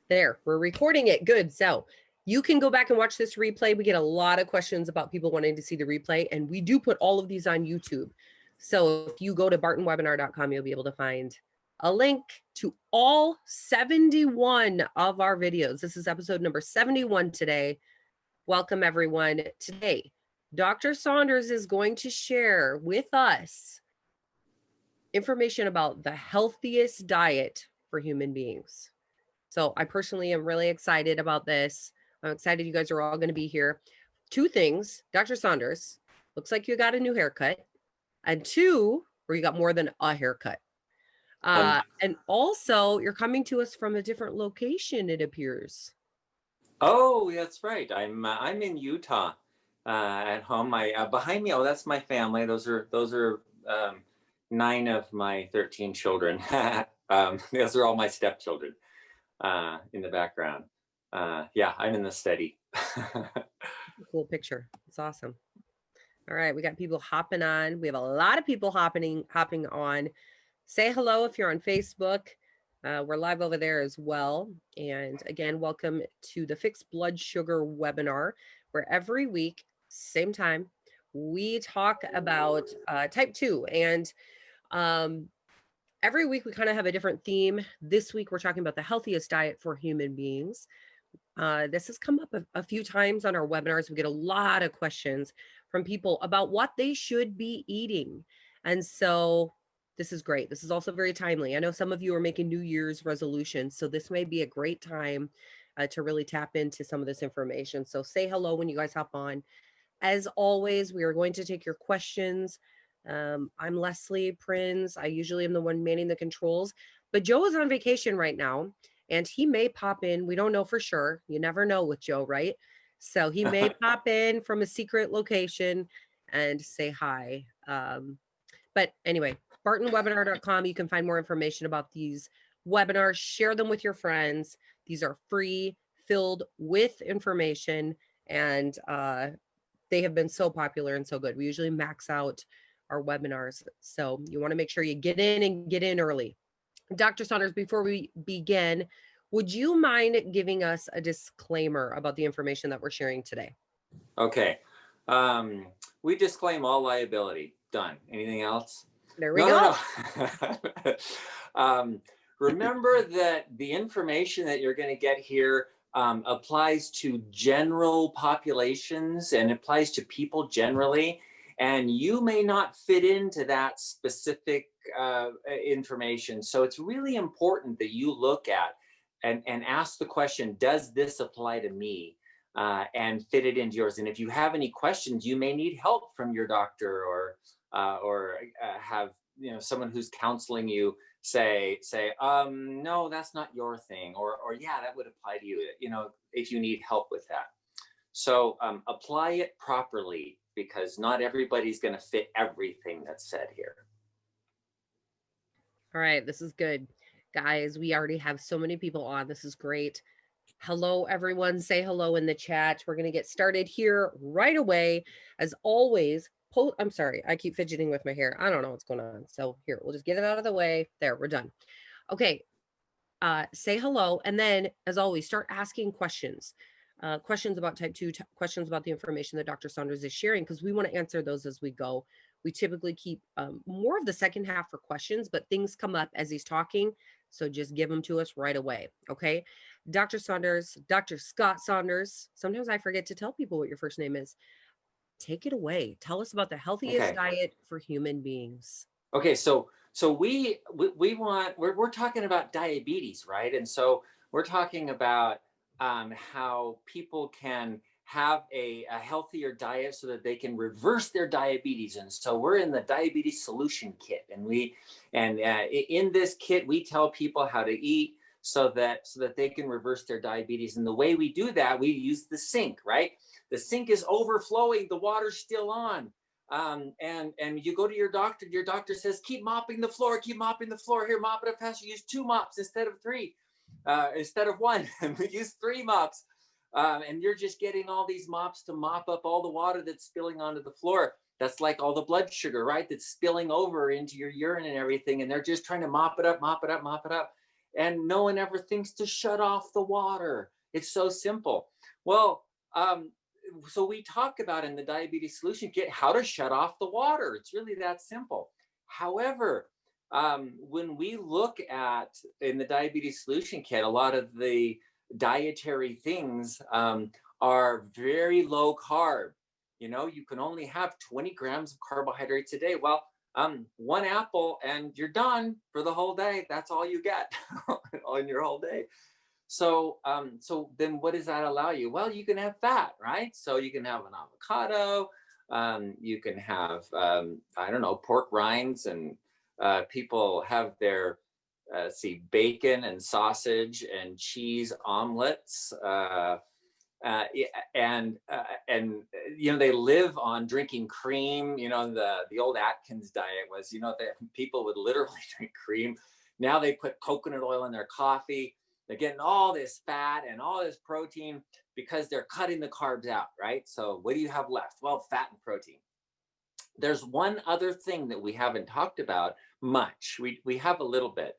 There, we're recording it. Good. So you can go back and watch this replay. We get a lot of questions about people wanting to see the replay, and we do put all of these on YouTube. So if you go to bartonwebinar.com, you'll be able to find a link to all 71 of our videos. This is episode number 71 today. Welcome, everyone. Today, Dr. Saunders is going to share with us information about the healthiest diet for human beings. So I personally am really excited about this. I'm excited you guys are all going to be here. Two things, Dr. Saunders, looks like you got a new haircut. And two, or you got more than a haircut. And also you're coming to us from a different location, it appears. Oh, that's right. I'm in Utah at home. Behind me, that's my family. Those are 9 of my 13 children. Those are all my stepchildren. In the background. Yeah, I'm in the study. Cool picture. It's awesome. All right, we got people hopping on. We have a lot of people hopping on. Say hello if you're on Facebook. We're live over there as well. And again, welcome to the Fixed Blood Sugar webinar, where every week, same time, we talk about type 2. And every week we kind of have a different theme. This week we're talking about the healthiest diet for human beings. This has come up a few times on our webinars. We get a lot of questions from people about what they should be eating. And so this is great. This is also very timely. I know some of you are making New Year's resolutions, so this may be a great time to really tap into some of this information. So say hello when you guys hop on. As always, we are going to take your questions. I'm Leslie Prins. I usually am the one manning the controls, but Joe is on vacation right now and he may pop in. We don't know for sure. You never know with Joe, right? So he may pop in from a secret location and say hi. But anyway, bartonwebinar.com, you can find more information about these webinars. Share them with your friends. These are free, filled with information, and they have been so popular and so good. We usually max out our webinars. So you want to make sure you get in and get in early. Dr. Saunders, before we begin, would you mind giving us a disclaimer about the information that we're sharing today? Okay. We disclaim all liability. Done. Anything else? There we go. No. Remember that the information that you're going to get here applies to general populations and applies to people generally. And you may not fit into that specific information. So it's really important that you look at and ask the question, does this apply to me? And fit it into yours. And if you have any questions, you may need help from your doctor or have someone who's counseling you say no, that's not your thing, or yeah, that would apply to you. If you need help with that. So apply it properly, because not everybody's going to fit everything that's said here. All right, this is good. Guys, we already have so many people on. This is great. Hello, everyone. Say hello in the chat. We're going to get started here right away. As always, I'm sorry, I keep fidgeting with my hair. I don't know what's going on. So here, we'll just get it out of the way. There, we're done. Okay, say hello. And then, as always, start asking questions. Questions about type 2, questions about the information that Dr. Saunders is sharing, because we want to answer those as we go. We typically keep more of the second half for questions, but things come up as he's talking. So just give them to us right away. Okay. Dr. Saunders, Dr. Scott Saunders. Sometimes I forget to tell people what your first name is. Take it away. Tell us about the healthiest diet for human beings. Okay. So we're talking about diabetes, right? And so we're talking about how people can have a healthier diet so that they can reverse their diabetes. And so we're in the diabetes solution kit, and in this kit we tell people how to eat so that they can reverse their diabetes. And the way we do that, we use the sink, right? The sink is overflowing, the water's still on. And you go to your doctor says, keep mopping the floor, here, mop it up faster. Use 2 mops instead of 3, instead of 1. And we use 3 mops. And you're just getting all these mops to mop up all the water that's spilling onto the floor. That's like all the blood sugar, right? That's spilling over into your urine and everything. And they're just trying to mop it up. and no one ever thinks to shut off the water. It's so simple. Well, so we talk about in the diabetes solution kit how to shut off the water. It's really that simple. However, when we look at in the diabetes solution kit, a lot of the dietary things are very low carb. You can only have 20 grams of carbohydrates a day. Well, one apple and you're done for the whole day. That's all you get on your whole day. So then what does that allow you? Well, you can have fat, right? So you can have an avocado, you can have, I don't know, pork rinds, and people have their, bacon and sausage and cheese omelets. And they live on drinking cream. The old Atkins diet was, that people would literally drink cream. Now they put coconut oil in their coffee. They're getting all this fat and all this protein because they're cutting the carbs out, right? So what do you have left? Well, fat and protein. There's one other thing that we haven't talked about much. We have a little bit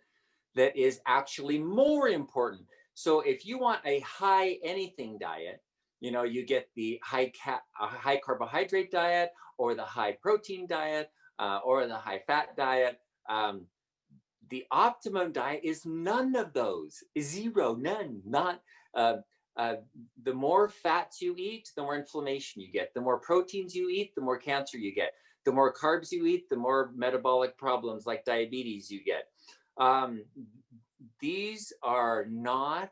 that is actually more important. So if you want a high anything diet, you get the high carbohydrate diet, or the high protein diet, or the high fat diet. The optimum diet is none of those. Zero, none, not. The more fats you eat, the more inflammation you get. The more proteins you eat, the more cancer you get. The more carbs you eat, the more metabolic problems like diabetes you get. These are not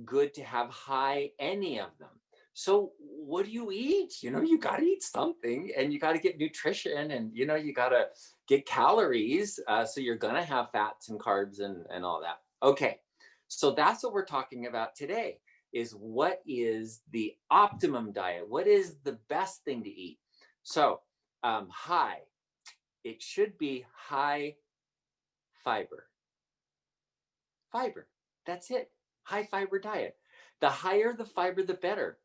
good to have high, any of them. So what do you eat? You got to eat something, and you got to get nutrition, and, you got to get calories. So you're going to have fats and carbs and all that. Okay. So that's what we're talking about today, is what is the optimum diet? What is the best thing to eat? So high, it should be high fiber. Fiber, that's it. High fiber diet. The higher the fiber, the better.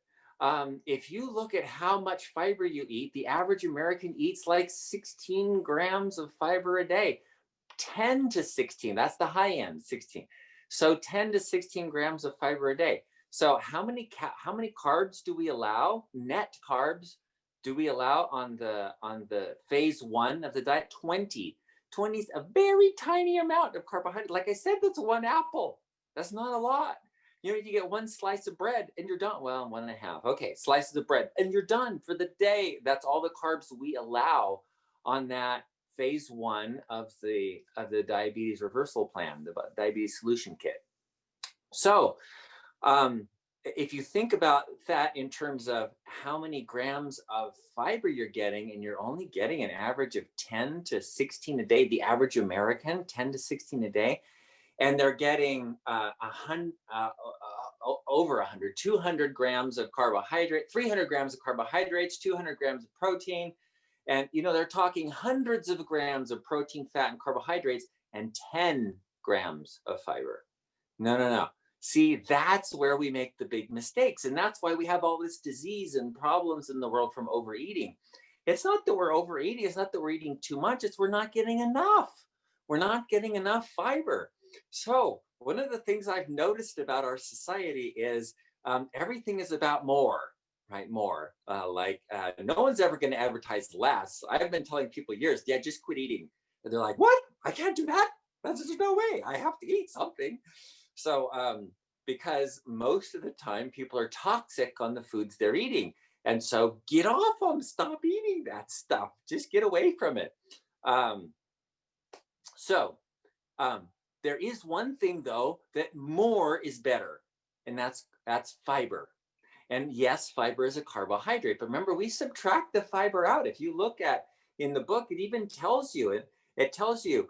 If you look at how much fiber you eat, the average American eats like 16 grams of fiber a day. 10 to 16, that's the high end, 16. So 10 to 16 grams of fiber a day. So how many carbs do we allow? Net carbs do we allow on the phase 1 of the diet? 20. 20 is a very tiny amount of carbohydrate. Like I said, that's one apple. That's not a lot. You get one slice of bread and you're done. Well, 1.5. Okay, slices of bread and you're done for the day. That's all the carbs we allow on that phase 1 of the diabetes reversal plan, the diabetes solution kit. So if you think about that in terms of how many grams of fiber you're getting, and you're only getting an average of 10 to 16 a day, the average American, 10 to 16 a day, and they're getting over 100, 200 grams of carbohydrate, 300 grams of carbohydrates, 200 grams of protein. And, they're talking hundreds of grams of protein, fat, and carbohydrates, and 10 grams of fiber. No. See, that's where we make the big mistakes. And that's why we have all this disease and problems in the world from overeating. It's not that we're overeating. It's not that we're eating too much. It's we're not getting enough. We're not getting enough fiber. So one of the things I've noticed about our society is everything is about more, right? More. No one's ever going to advertise less. I've been telling people years, yeah, just quit eating. And they're like, what? I can't do that? There's no way. I have to eat something. So because most of the time people are toxic on the foods they're eating. And so get off them. Stop eating that stuff. Just get away from it. There is one thing, though, that more is better, and that's fiber. And yes, fiber is a carbohydrate. But remember, we subtract the fiber out. If you look at in the book, it even tells you it tells you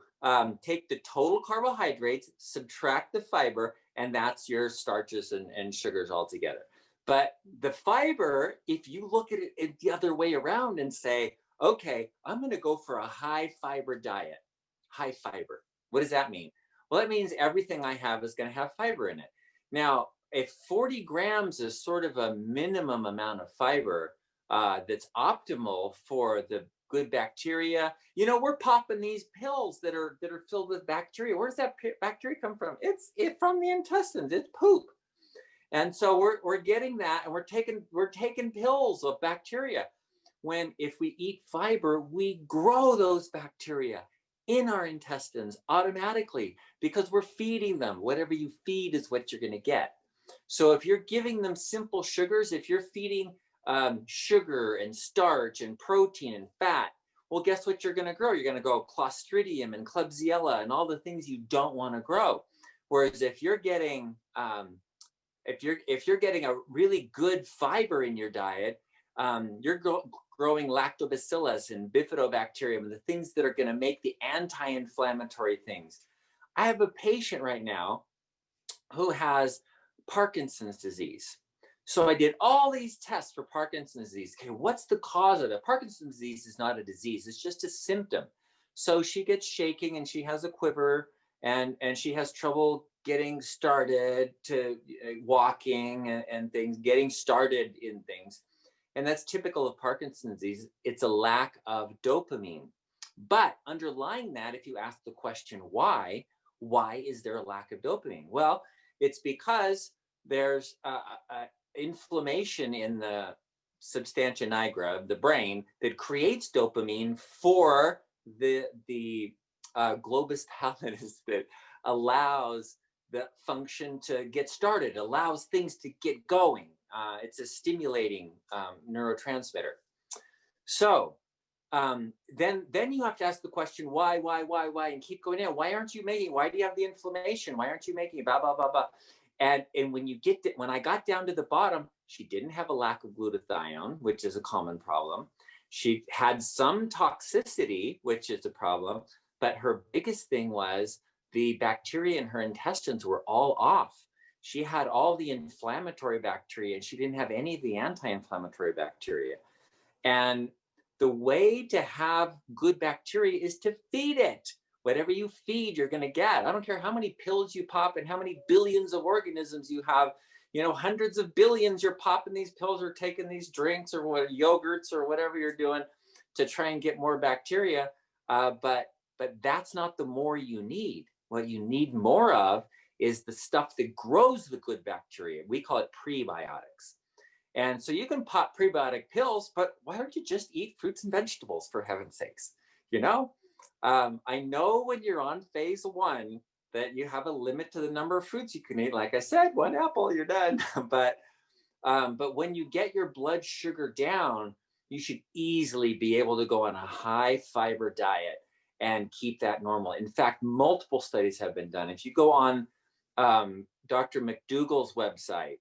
take the total carbohydrates, subtract the fiber, and that's your starches and sugars all together. But the fiber, if you look at it the other way around and say, okay, I'm going to go for a high fiber diet. High fiber. What does that mean? Well, that means everything I have is going to have fiber in it. Now, if 40 grams is sort of a minimum amount of fiber that's optimal for the good bacteria. You know, we're popping these pills that are filled with bacteria. Where does that bacteria come from? It's from the intestines. It's poop. And so we're getting that, and we're taking pills of bacteria. When if we eat fiber, we grow those bacteria in our intestines automatically because we're feeding them. Whatever you feed is what you're going to get. So if you're giving them simple sugars, if you're feeding sugar and starch and protein and fat, well, guess what you're going to grow? You're going to grow Clostridium and Klebsiella and all the things you don't want to grow. Whereas if you're getting if you're getting a really good fiber in your diet, you're growing lactobacillus and bifidobacterium and the things that are going to make the anti-inflammatory things. I have a patient right now who has Parkinson's disease. So I did all these tests for Parkinson's disease. Okay, what's the cause of it? Parkinson's disease is not a disease, it's just a symptom. So she gets shaking and she has a quiver and she has trouble getting started to walking and things, getting started in things. And that's typical of Parkinson's disease. It's a lack of dopamine. But underlying that, if you ask the question, why is there a lack of dopamine? Well, it's because there's inflammation in the substantia nigra of the brain that creates dopamine for the globus pallidus that allows the function to get started, allows things to get going. It's a stimulating neurotransmitter. So then you have to ask the question, why, and keep going in. Why aren't you making? Why do you have the inflammation? Why aren't you making? Blah blah blah blah. And when I got down to the bottom, she didn't have a lack of glutathione, which is a common problem. She had some toxicity, which is a problem, but her biggest thing was the bacteria in her intestines were all off. She had all the inflammatory bacteria and she didn't have any of the anti-inflammatory bacteria. And the way to have good bacteria is to feed it. Whatever you feed, you're going to get. I don't care how many pills you pop and how many billions of organisms you have, hundreds of billions, you're popping these pills or taking these drinks or yogurts or whatever you're doing to try and get more bacteria. But that's not the more you need. What you need more of is the stuff that grows the good bacteria. We call it prebiotics. And so you can pop prebiotic pills, but why don't you just eat fruits and vegetables, for heaven's sakes? I know when you're on phase 1 that you have a limit to the number of fruits you can eat. Like I said, 1 apple, you're done. But when you get your blood sugar down, you should easily be able to go on a high fiber diet and keep that normal. In fact, multiple studies have been done. If you go on Dr. McDougall's website,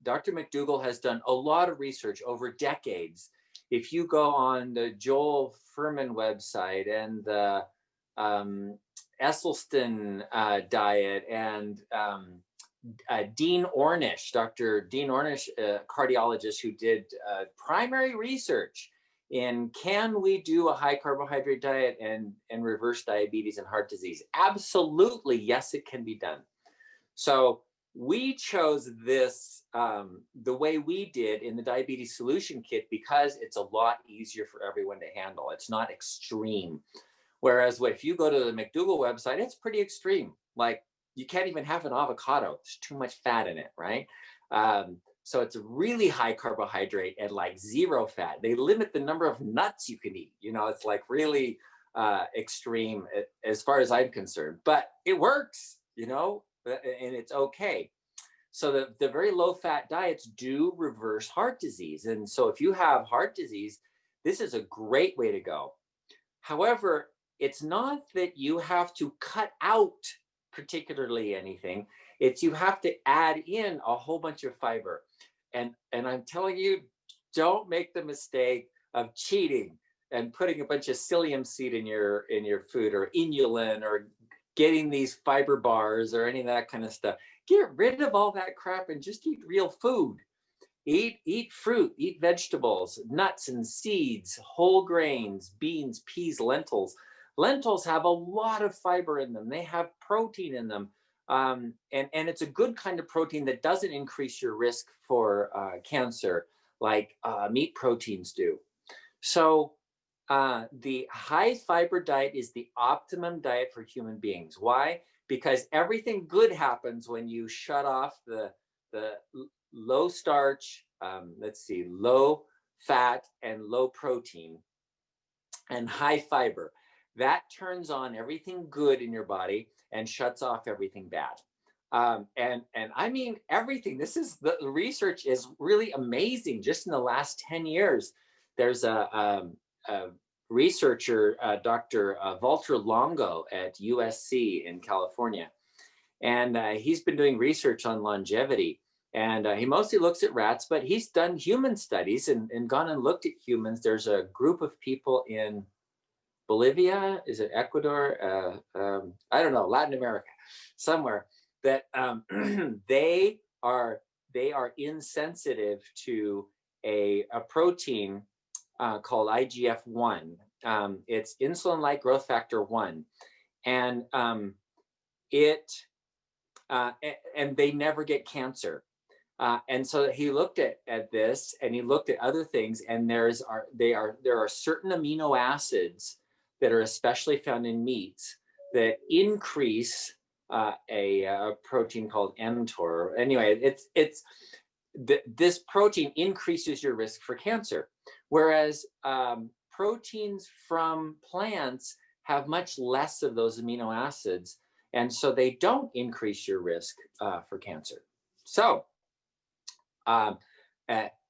Dr. McDougall has done a lot of research over decades. If you go on the Joel Fuhrman website and the Esselstyn diet and Dean Ornish, Dr. Dean Ornish, a cardiologist who did primary research in can we do a high carbohydrate diet and reverse diabetes and heart disease? Absolutely, yes, it can be done. So we chose this the way we did in the diabetes solution kit because it's a lot easier for everyone to handle. It's not extreme. Whereas if you go to the McDougall website, it's pretty extreme. Like you can't even have an avocado. There's too much fat in it, right? So it's a really high carbohydrate and like zero fat. They limit the number of nuts you can eat. It's like really extreme as far as I'm concerned, but it works, and it's okay. So the very low fat diets do reverse heart disease. And so if you have heart disease, this is a great way to go. However, it's not that you have to cut out particularly anything. It's you have to add in a whole bunch of fiber. And I'm telling you, don't make the mistake of cheating and putting a bunch of psyllium seed in your food or inulin or getting these fiber bars or any of that kind of stuff. Get rid of all that crap and just eat real food. Eat fruit, eat vegetables, nuts and seeds, whole grains, beans, peas, lentils. Lentils have a lot of fiber in them. They have protein in them. And it's a good kind of protein that doesn't increase your risk for cancer like meat proteins do. So the high fiber diet is the optimum diet for human beings. Why? Because everything good happens when you shut off the low starch, let's see, low fat and low protein and high fiber. That turns on everything good in your body and shuts off everything bad. And I mean everything. This is the research is really amazing. Just in the last 10 years, there's a researcher, Dr. Walter Longo at USC in California, and he's been doing research on longevity. And he mostly looks at rats, but he's done human studies and gone and looked at humans. There's a group of people in Bolivia, is it Ecuador? I don't know, Latin America, somewhere that they are insensitive to a protein called IGF-1. It's insulin-like growth factor 1, and it and they never get cancer. And so he looked at this, and he looked at other things, and there are certain amino acids that are especially found in meats that increase a protein called mTOR. Anyway, this protein increases your risk for cancer, whereas proteins from plants have much less of those amino acids, and so they don't increase your risk for cancer. So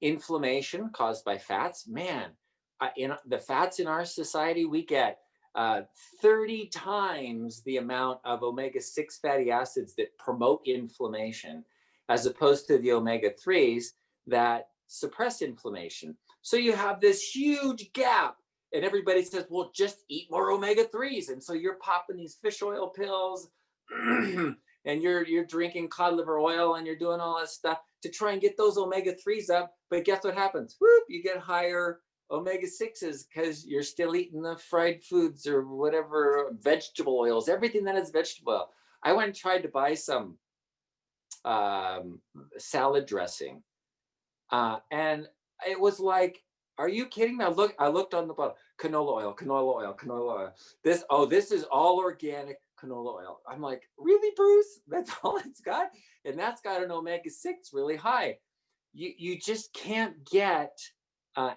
inflammation caused by fats, man, in the fats in our society, we get 30 times the amount of omega-6 fatty acids that promote inflammation, as opposed to the omega-3s that suppress inflammation. So you have this huge gap, and everybody says, well, just eat more omega-3s. And so you're popping these fish oil pills and you're drinking cod liver oil, and you're doing all that stuff to try and get those omega-3s up. But guess what happens? Whoop, you get higher omega-6s because you're still eating the fried foods or whatever, vegetable oils, everything that is vegetable oil. I went and tried to buy some salad dressing, and it was like, are you kidding me? I looked on the bottle, canola oil, canola oil, canola oil. This is all organic canola oil. I'm like, really, Bruce? That's all it's got? And that's got an omega-6 really high. You just can't get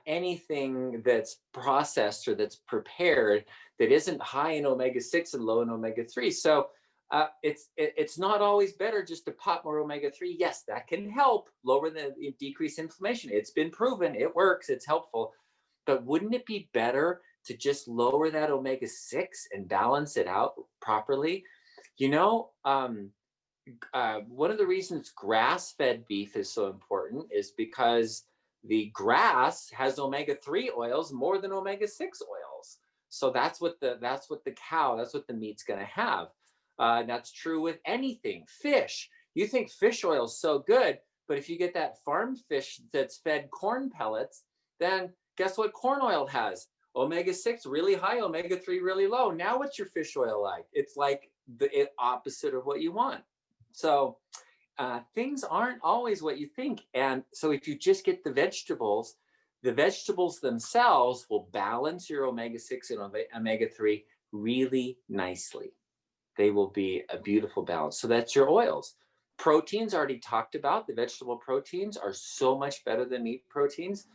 anything that's processed or that's prepared that isn't high in omega-6 and low in omega-3. So it's not always better just to pop more omega-3. Yes, that can help lower decrease inflammation. It's been proven, it works, it's helpful. But wouldn't it be better to just lower that omega-6 and balance it out properly? You know, one of the reasons grass-fed beef is so important is because the grass has omega-3 oils more than omega-6 oils. So that's what the meat's going to have. That's true with anything. Fish. You think fish oil is so good, but if you get that farmed fish that's fed corn pellets, then guess what corn oil has? Omega-6 really high, omega-3 really low. Now what's your fish oil like? It's like the opposite of what you want. So things aren't always what you think. And so if you just get the vegetables themselves will balance your omega-6 and omega-3 really nicely. They will be a beautiful balance. So that's your oils. Proteins already talked about. The vegetable proteins are so much better than meat proteins.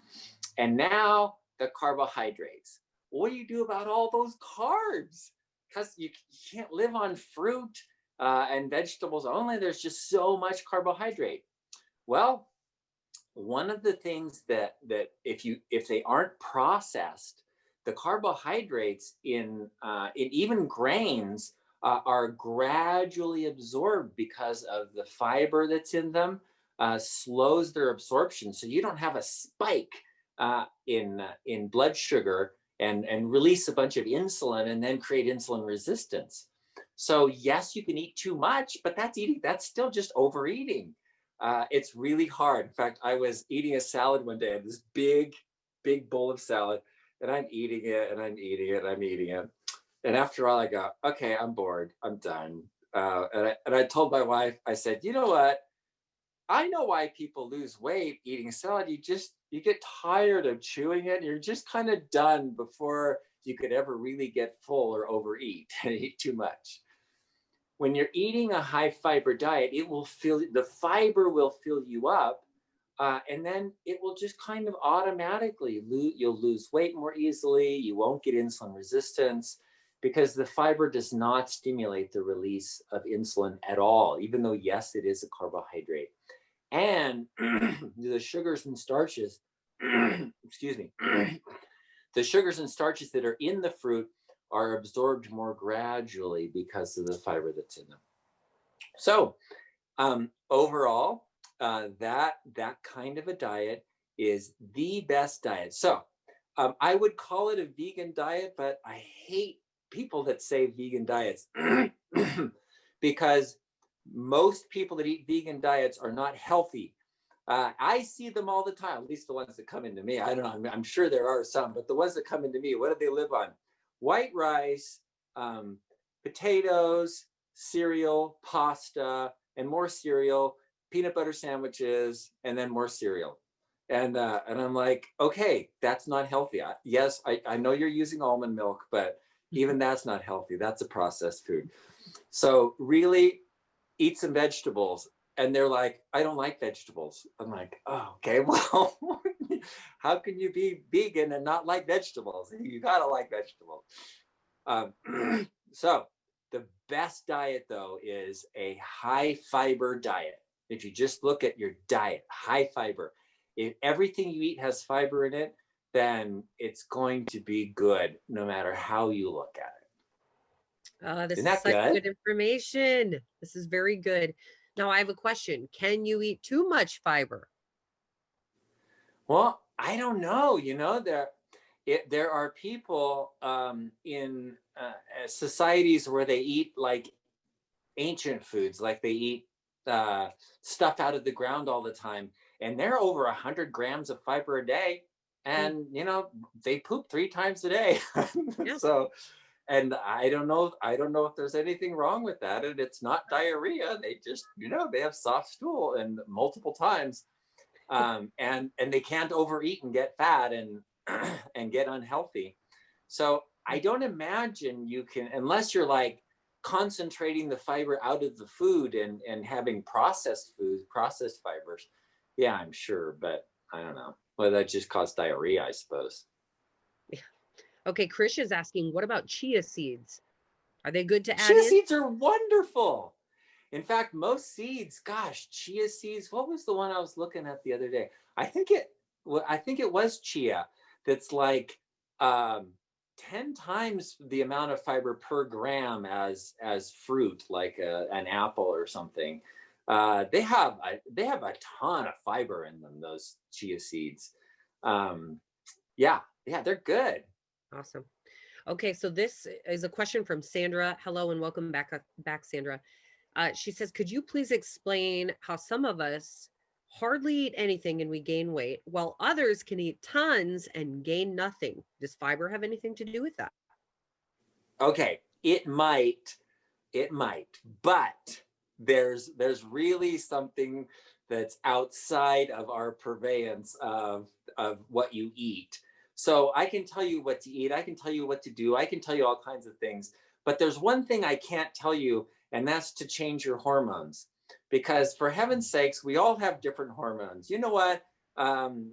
And now the carbohydrates. What do you do about all those carbs? Because you can't live on fruit and vegetables only. There's just so much carbohydrate. Well, one of the things that if they aren't processed, the carbohydrates in even grains are gradually absorbed because of the fiber that's in them, slows their absorption. So you don't have a spike in blood sugar and release a bunch of insulin and then create insulin resistance. So yes, you can eat too much, but that's still just overeating. It's really hard. In fact, I was eating a salad one day, this big bowl of salad, and I'm eating it and I'm eating it and I'm eating it. And after all, I go, okay, I'm bored. I'm done. And I told my wife, I said, you know what? I know why people lose weight eating salad. you get tired of chewing it. You're just kind of done before you could ever really get full or overeat and eat too much. When you're eating a high fiber diet, the fiber will fill you up, and then it will just kind of automatically you'll lose weight more easily. You won't get insulin resistance because the fiber does not stimulate the release of insulin at all, even though, yes, it is a carbohydrate. And the sugars and starches, excuse me, the sugars and starches that are in the fruit are absorbed more gradually because of the fiber that's in them. So overall, that kind of a diet is the best diet. So I would call it a vegan diet, but I hate people that say vegan diets because most people that eat vegan diets are not healthy. I see them all the time, at least the ones that come into me. I don't know, I'm sure there are some, but the ones that come into me, what do they live on? White rice, potatoes, cereal, pasta, and more cereal, peanut butter sandwiches, and then more cereal. And I'm like, okay, that's not healthy. Yes, I know you're using almond milk, but even that's not healthy. That's a processed food. So really eat some vegetables. And they're like, I don't like vegetables. I'm like, oh, okay, well, how can you be vegan and not like vegetables? You gotta like vegetables. So the best diet, though, is a high fiber diet. If you just look at your diet, high fiber, if everything you eat has fiber in it, then it's going to be good no matter how you look at it. This Isn't is that such good? good information. This is very good. Now, I have a question. Can you eat too much fiber? Well, I don't know. There are people in societies where they eat like ancient foods, like they eat stuff out of the ground all the time, and they're over 100 grams of fiber a day, Mm, and they poop 3 times a day. yeah. So, and I don't know if there's anything wrong with that, and it's not diarrhea. They just they have soft stool and multiple times, and they can't overeat and get fat and and get unhealthy. So I don't imagine you can, unless you're like concentrating the fiber out of the food and having processed foods, processed fibers. Yeah, I'm sure, but I don't know. Well, that just caused diarrhea, I suppose. Yeah. Okay, Krish is asking, what about chia seeds? Are they good to add Chia in? seeds are wonderful. In fact, most seeds, gosh, chia seeds. What was the one I was looking at the other day? I think it was chia. That's like 10 times the amount of fiber per gram as fruit, like an apple or something. They have a ton of fiber in them. Those chia seeds. Yeah, they're good. Awesome. Okay, so this is a question from Sandra. Hello and welcome back, Sandra. She says, could you please explain how some of us hardly eat anything and we gain weight, while others can eat tons and gain nothing? Does fiber have anything to do with that? Okay, it might, but there's really something that's outside of our purveyance of what you eat. So I can tell you what to eat, I can tell you what to do, I can tell you all kinds of things, but there's one thing I can't tell you, and that's to change your hormones. Because for heaven's sakes, we all have different hormones. You know what? Um,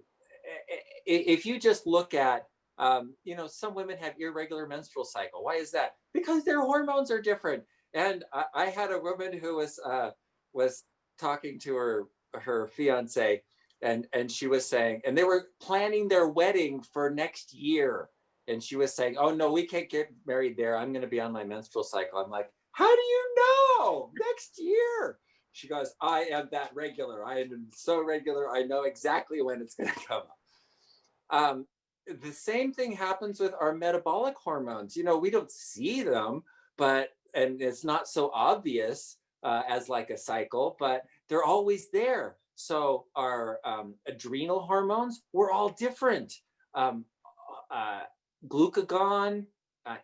if you just look at some women have irregular menstrual cycle. Why is that? Because their hormones are different. And I had a woman who was talking to her fiance, and she was saying, and they were planning their wedding for next year, and she was saying, "Oh no, we can't get married there. I'm going to be on my menstrual cycle." I'm like, "How do you know? Next year?" She goes, "I am that regular. I am so regular. I know exactly when it's going to come up." The same thing happens with our metabolic hormones. We don't see them, and it's not so obvious as like a cycle, but they're always there. So our adrenal hormones, we're all different. Um, uh, Glucagon,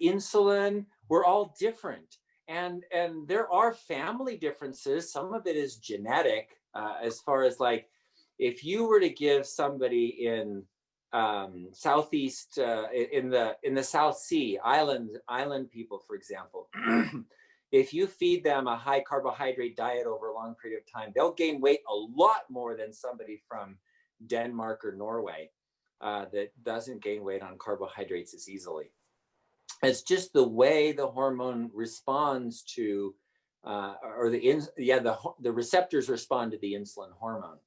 insulin, we're all different. And there are family differences. Some of it is genetic, as far as like if you were to give somebody in Southeast, in the South Sea, island people, for example, if you feed them a high carbohydrate diet over a long period of time, they'll gain weight a lot more than somebody from Denmark or Norway that doesn't gain weight on carbohydrates as easily. It's just the way the hormone responds to, the receptors respond to the insulin hormone.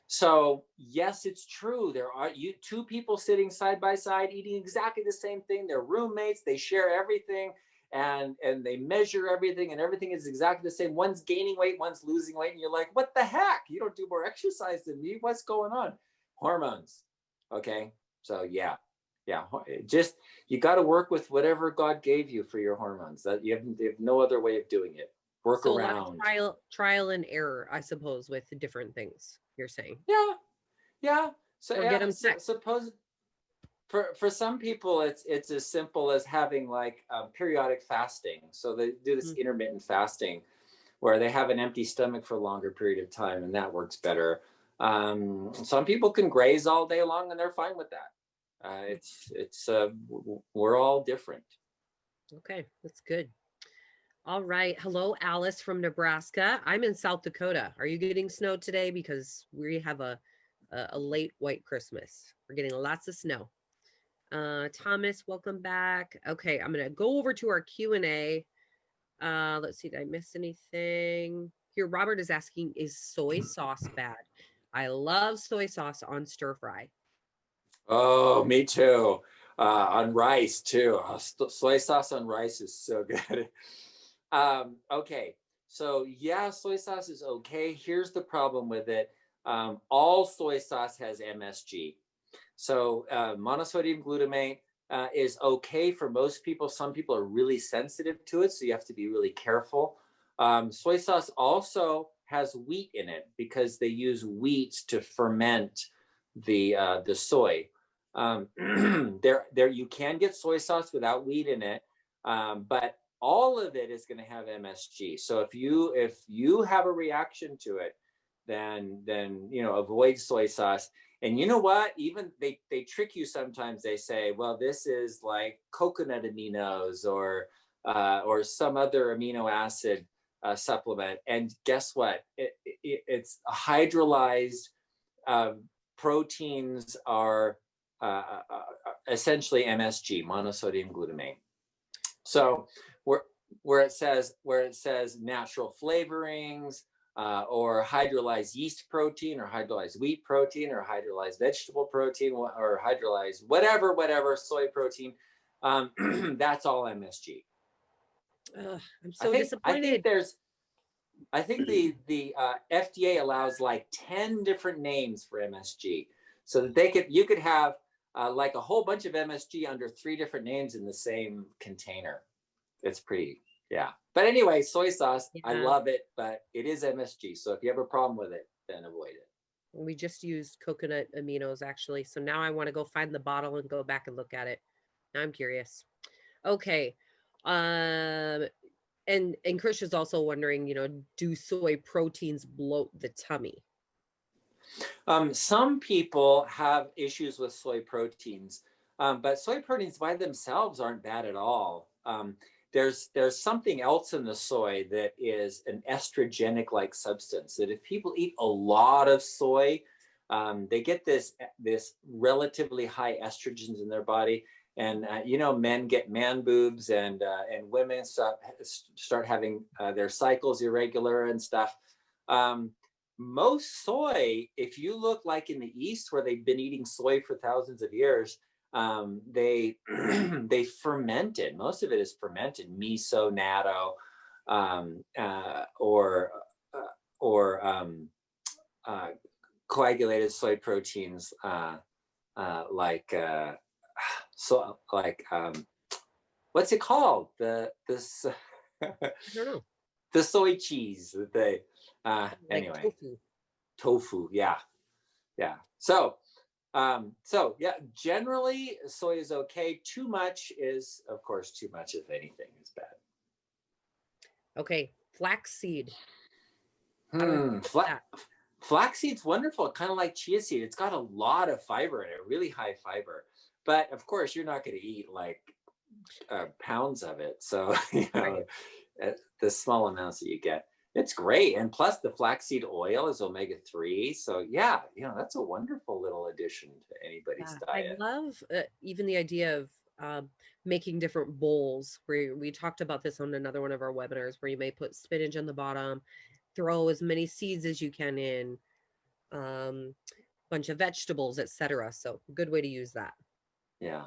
So yes, it's true. There are two people sitting side by side eating exactly the same thing. They're roommates. They share everything, and they measure everything, and everything is exactly the same. One's gaining weight, one's losing weight, and you're like, what the heck? You don't do more exercise than me. What's going on? Hormones. Okay. So yeah. Just, you got to work with whatever God gave you for your hormones. That you have no other way of doing it. Work So around. a lot of trial and error, I suppose, with the different things you're saying. Yeah. So or get them suppose for some people it's as simple as having like periodic fasting. So they do this intermittent fasting where they have an empty stomach for a longer period of time, and that works better. Some people can graze all day long and they're fine with that. We're all different. Okay, that's good. All right. Hello, Alice from Nebraska. I'm in South Dakota. Are you getting snow today? Because we have a late white Christmas. We're getting lots of snow. Thomas, welcome back. Okay, I'm going to go over to our Q&A. Let's see, did I miss anything? Here, Robert is asking, is soy sauce bad? I love soy sauce on stir fry. Oh, me too. On rice too. Soy sauce on rice is so good. Okay, so yeah, soy sauce is okay. Here's the problem with it. All soy sauce has MSG. So monosodium glutamate is okay for most people. Some people are really sensitive to it, so you have to be really careful. Soy sauce also has wheat in it because they use wheat to ferment the soy. There you can get soy sauce without wheat in it, but all of it is going to have MSG. So if you have a reaction to it, then avoid soy sauce. And you know what? Even they trick you sometimes. They say, well, this is like coconut aminos or some other amino acid supplement. And guess what? It's hydrolyzed proteins are essentially MSG, monosodium glutamate. So where it says natural flavorings, or hydrolyzed yeast protein, or hydrolyzed wheat protein, or hydrolyzed vegetable protein, or hydrolyzed whatever soy protein, that's all MSG. I'm so disappointed. I think the FDA allows like 10 different names for MSG, so that you could have like a whole bunch of MSG under 3 different names in the same container. It's pretty, yeah. But anyway, soy sauce, yeah. I love it, but it is MSG. So if you have a problem with it, then avoid it. We just used coconut aminos, actually. So now I want to go find the bottle and go back and look at it. Now I'm curious. Okay. And Krish is also wondering, do soy proteins bloat the tummy? Some people have issues with soy proteins, but soy proteins by themselves aren't bad at all. There's something else in the soy that is an estrogenic-like substance that if people eat a lot of soy, they get this relatively high estrogens in their body. And men get man boobs, and women start having their cycles irregular and stuff. Most soy, if you look like in the East where they've been eating soy for thousands of years, they ferment it. Most of it is fermented, miso, natto, or coagulated soy proteins, what's it called? I don't know. The soy cheese that they anyway. Tofu, yeah. So yeah, generally soy is okay. Too much is, of course, too much of anything is bad. Okay, flaxseed. Flaxseed's wonderful, kind of like chia seed. It's got a lot of fiber in it, really high fiber. But of course, you're not going to eat like pounds of it. So, Right. the small amounts that you get, it's great. And plus, the flaxseed oil is omega-3. So, yeah, that's a wonderful little addition to anybody's Yeah, I diet. love even the idea of making different bowls. Where we talked about this on another one of our webinars, where you may put spinach on the bottom, throw as many seeds as you can in, um, bunch of vegetables, etc. So good way to use that. Yeah.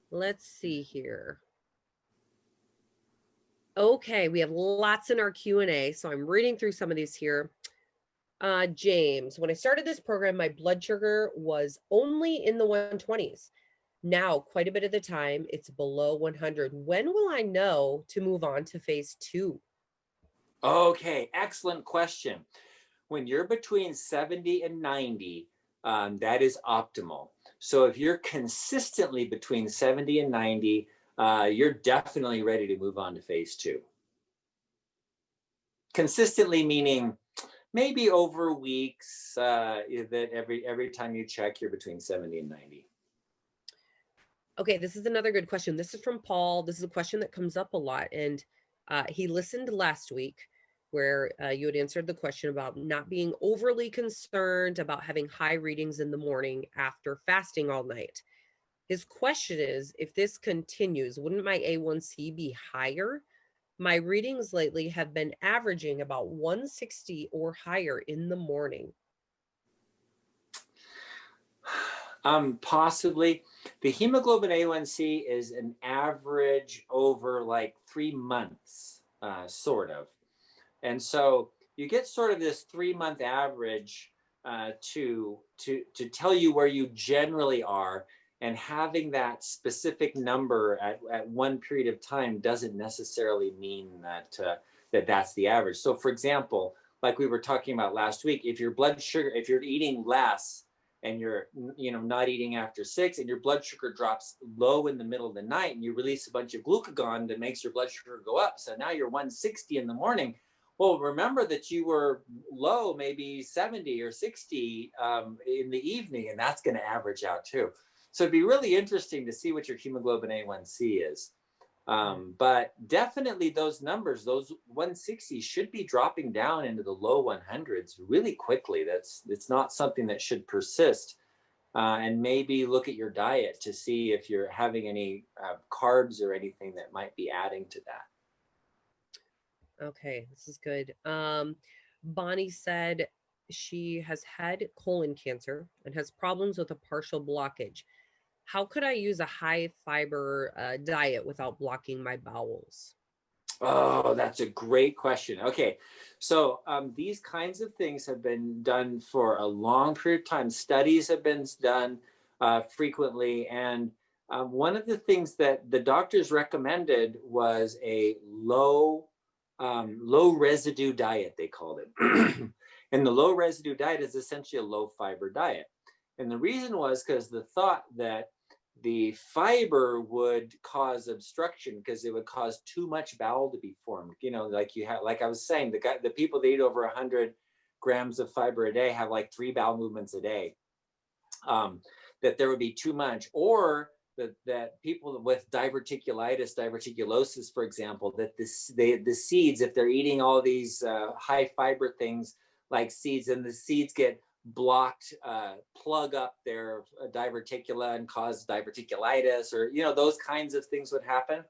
Let's see here. Okay, we have lots in our Q&A, so I'm reading through some of these here. James, when I started this program, my blood sugar was only in the 120s. Now, quite a bit of the time, it's below 100. When will I know to move on to phase 2? Okay, excellent question. When you're between 70 and 90, that is optimal. So if you're consistently between 70 and 90, you're definitely ready to move on to phase 2. Consistently meaning maybe over weeks, that every time you check, you're between 70 and 90. Okay, this is another good question. This is from Paul. This is a question that comes up a lot. And he listened last week where you had answered the question about not being overly concerned about having high readings in the morning after fasting all night. His question is, if this continues, wouldn't my A1C be higher? My readings lately have been averaging about 160 or higher in the morning. Possibly. The hemoglobin A1C is an average over like 3 months, sort of. And so you get sort of this 3-month average to tell you where you generally are, and having that specific number at one period of time doesn't necessarily mean that's the average. So for example, like we were talking about last week, if your blood sugar, if you're eating less and you're not eating after 6, and your blood sugar drops low in the middle of the night, and you release a bunch of glucagon that makes your blood sugar go up, so now you're 160 in the morning. Well, remember that you were low, maybe 70 or 60 in the evening, and that's going to average out too. So it'd be really interesting to see what your hemoglobin A1C is. But definitely those numbers, those 160 should be dropping down into the low 100s really quickly. It's not something that should persist. And maybe look at your diet to see if you're having any carbs or anything that might be adding to that. Okay, this is good. Bonnie said she has had colon cancer and has problems with a partial blockage. How could I use a high fiber diet without blocking my bowels? Oh, that's a great question. Okay, so these kinds of things have been done for a long period of time. Studies have been done frequently, and one of the things that the doctors recommended was a low residue diet. They called it, and the low residue diet is essentially a low fiber diet. And the reason was because the thought that the fiber would cause obstruction because it would cause too much bowel to be formed. Like I was saying, the people that eat over 100 grams of fiber a day have like 3 bowel movements a day. That there would be too much, or that people with diverticulosis, for example, that the seeds, if they're eating all these high fiber things like seeds, and the seeds get blocked, plug up their diverticula and cause diverticulitis, or those kinds of things would happen.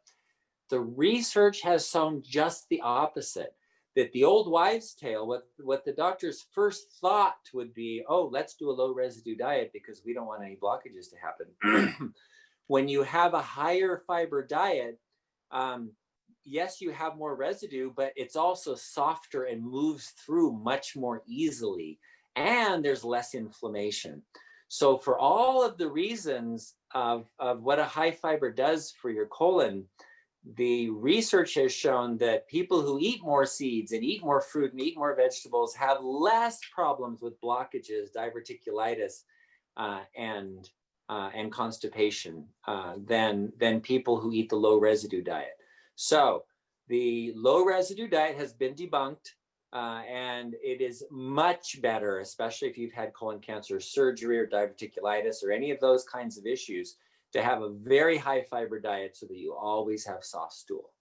The research has shown just the opposite, that the old wives' tale, what the doctors first thought would be, oh, let's do a low residue diet because we don't want any blockages to happen. When you have a higher fiber diet, yes, you have more residue, but it's also softer and moves through much more easily, and there's less inflammation. So for all of the reasons of what a high fiber does for your colon, the research has shown that people who eat more seeds and eat more fruit and eat more vegetables have less problems with blockages, diverticulitis, and constipation than people who eat the low residue diet. So the low residue diet has been debunked. And it is much better, especially if you've had colon cancer surgery or diverticulitis or any of those kinds of issues, to have a very high fiber diet so that you always have soft stool.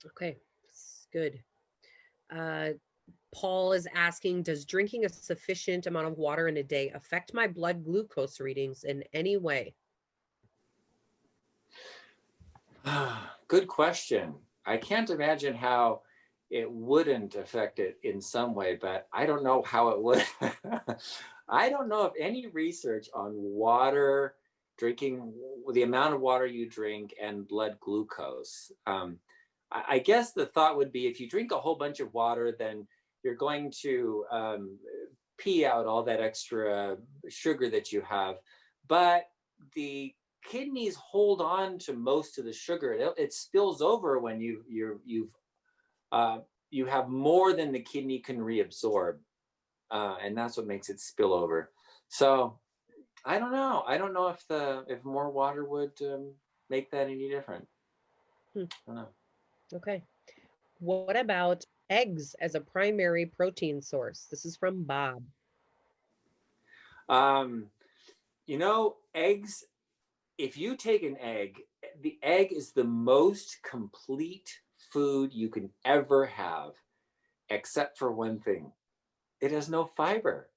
Okay, that's good. Paul is asking, does drinking a sufficient amount of water in a day affect my blood glucose readings in any way? Good question. I can't imagine how it wouldn't affect it in some way, but I don't know how it would. I don't know of any research on water, drinking, the amount of water you drink, and blood glucose. I guess the thought would be if you drink a whole bunch of water, then you're going to pee out all that extra sugar that you have. But the kidneys hold on to most of the sugar. It spills over when you have more than the kidney can reabsorb, and that's what makes it spill over. So I don't know. I don't know if more water would make that any different. Hmm. I don't know. Okay. What about eggs as a primary protein source? This is from Bob. Eggs, if you take an egg, the egg is the most complete food you can ever have, except for one thing. It has no fiber.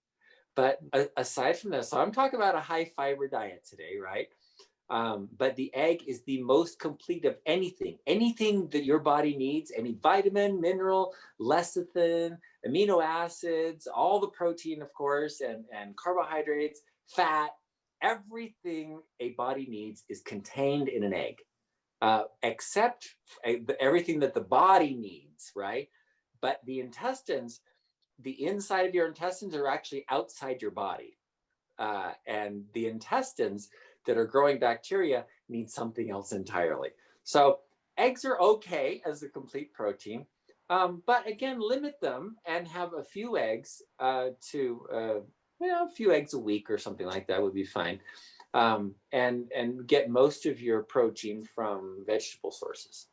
But aside from this, so I'm talking about a high fiber diet today, right? But the egg is the most complete of anything that your body needs, any vitamin, mineral, lecithin, amino acids, all the protein, of course, and carbohydrates, fat, everything a body needs is contained in an egg, except everything that the body needs, right? But the intestines, the inside of your intestines are actually outside your body. And the intestines that are growing bacteria need something else entirely. So eggs are okay as a complete protein, but again, limit them and have a few eggs a few eggs a week or something like that would be fine. And get most of your protein from vegetable sources.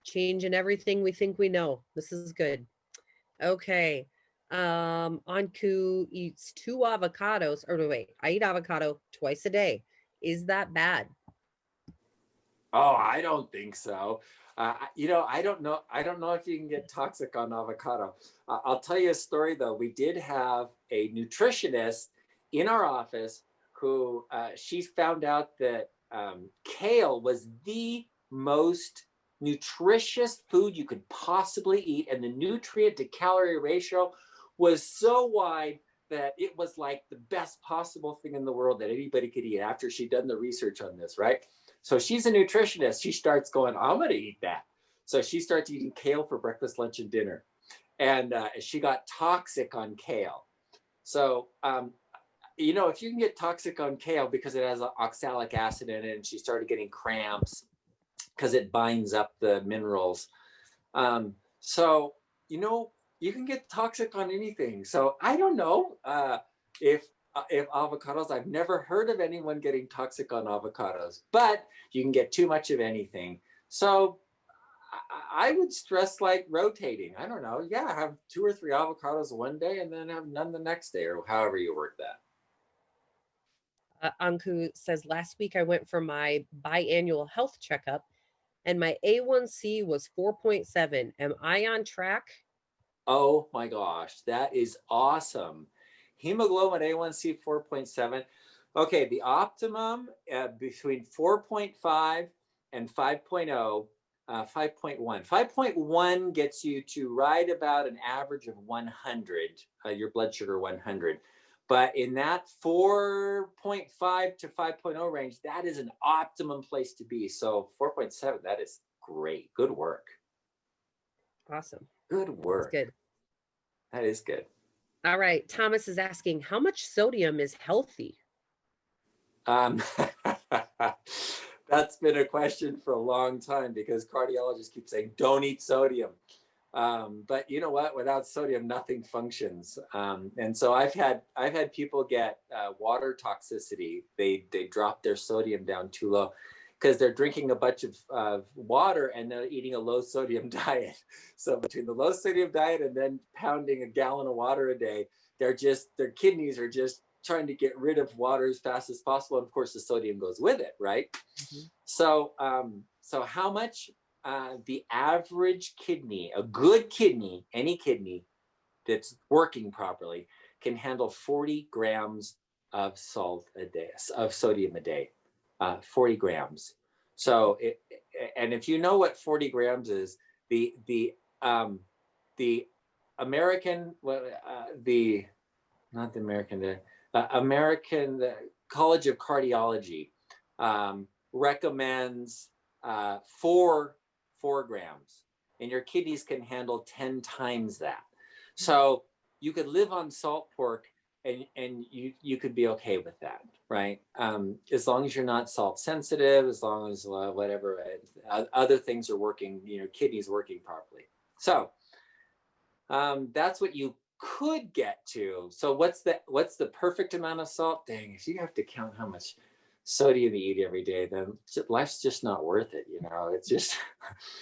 Changing everything we think we know. This is good. Okay. Anku eats 2 avocados. Or no, wait, I eat avocado twice a day. Is that bad? Oh, I don't think so. I don't know. I don't know if you can get toxic on avocado. I'll tell you a story though. We did have a nutritionist in our office who she found out that kale was the most nutritious food you could possibly eat, and the nutrient to calorie ratio was so wide that it was like the best possible thing in the world that anybody could eat after she'd done the research on this, right? So she's a nutritionist. She starts going, I'm going to eat that. So she starts eating kale for breakfast, lunch, and dinner. And she got toxic on kale. So, if you can get toxic on kale because it has oxalic acid in it, and she started getting cramps because it binds up the minerals. So, you can get toxic on anything. So I don't know if avocados, I've never heard of anyone getting toxic on avocados, but you can get too much of anything. So I would stress like rotating. I don't know. Yeah, have 2 or 3 avocados one day and then have none the next day, or however you work that. Anku says, last week I went for my biannual health checkup and my A1C was 4.7. Am I on track? Oh my gosh, that is awesome. Hemoglobin A1C 4.7. Okay, the optimum between 4.5 and 5.0, 5.1. 5.1 gets you to right about an average of 100, your blood sugar 100. But in that 4.5 to 5.0 range, that is an optimum place to be. So 4.7, that is great. Good work. Awesome. Good work. That's good. That is good. All right. Thomas is asking, how much sodium is healthy? That's been a question for a long time because cardiologists keep saying, don't eat sodium. But you know what? Without sodium, nothing functions. And so I've had people get water toxicity. They drop their sodium down too low. because they're drinking a bunch of water and they're eating a low sodium diet. So between the low sodium diet and then pounding a gallon of water a day, their kidneys are just trying to get rid of water as fast as possible. And of course, the sodium goes with it, right? Mm-hmm. So how much the average kidney, a good kidney, any kidney that's working properly, can handle 40 grams of salt a day, of sodium a day, 40 grams. So, and if you know what 40 grams is, the American, not the American, the College of Cardiology recommends 4 grams, and your kidneys can handle 10 times that. So you could live on salt pork and you could be okay with that, right? As long as you're not salt sensitive, as long as whatever other things are working, kidneys working properly. So that's what you could get to. So what's the perfect amount of salt? Dang, if you have to count how much sodium you eat every day, then life's just not worth it. It's just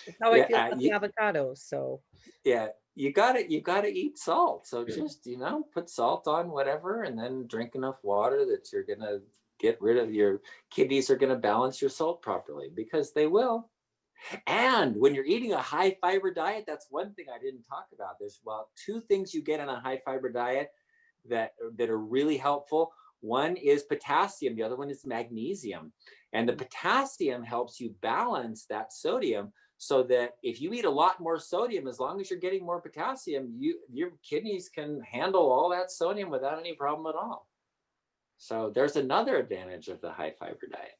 that's how I feel about the avocados. So yeah, you gotta eat salt. So just put salt on whatever, and then drink enough water that you're gonna get rid of your kidneys are gonna balance your salt properly, because they will. And when you're eating a high fiber diet, that's one thing I didn't talk about. There's 2 things you get in a high fiber diet that are really helpful. One is potassium, the other one is magnesium. And the potassium helps you balance that sodium, so that if you eat a lot more sodium, as long as you're getting more potassium, your kidneys can handle all that sodium without any problem at all. So there's another advantage of the high fiber diet.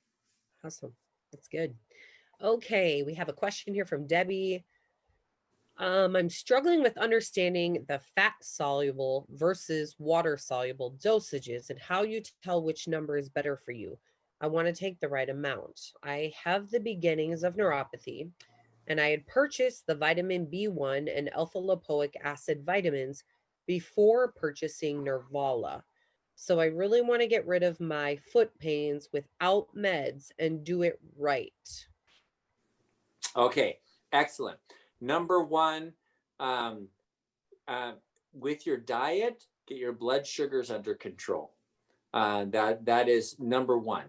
Awesome. That's good. Okay, we have a question here from Debbie. I'm struggling with understanding the fat soluble versus water soluble dosages and how you tell which number is better for you. I want to take the right amount. I have the beginnings of neuropathy, and I had purchased the vitamin B1 and alpha lipoic acid vitamins before purchasing Nervala. So I really want to get rid of my foot pains without meds and do it right. Okay, excellent. Number one, with your diet, get your blood sugars under control. That is number one,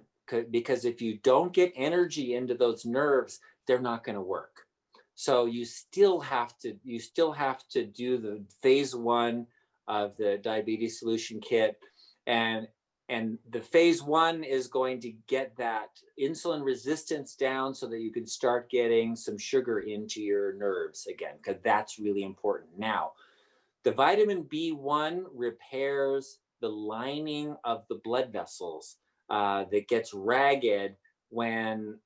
because if you don't get energy into those nerves, they're not going to work. So you still have to do the phase 1 of the diabetes solution kit, and the phase 1 is going to get that insulin resistance down so that you can start getting some sugar into your nerves again, because that's really important. Now, the vitamin B1 repairs the lining of the blood vessels that gets ragged when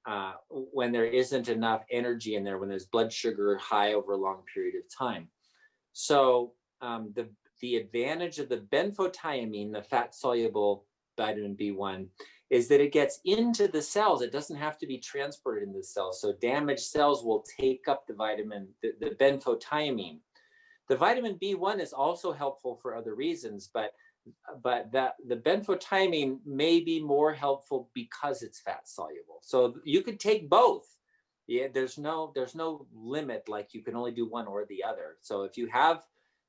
there isn't enough energy in there, when there's blood sugar high over a long period of time. So the advantage of the benfotiamine, the fat-soluble vitamin B1, is that it gets into the cells. It doesn't have to be transported into the cells. So damaged cells will take up the benfotiamine. The vitamin B1 is also helpful for other reasons, but that the benfotiamine may be more helpful because it's fat soluble. So you could take both. Yeah, there's no limit, like you can only do one or the other. So if you have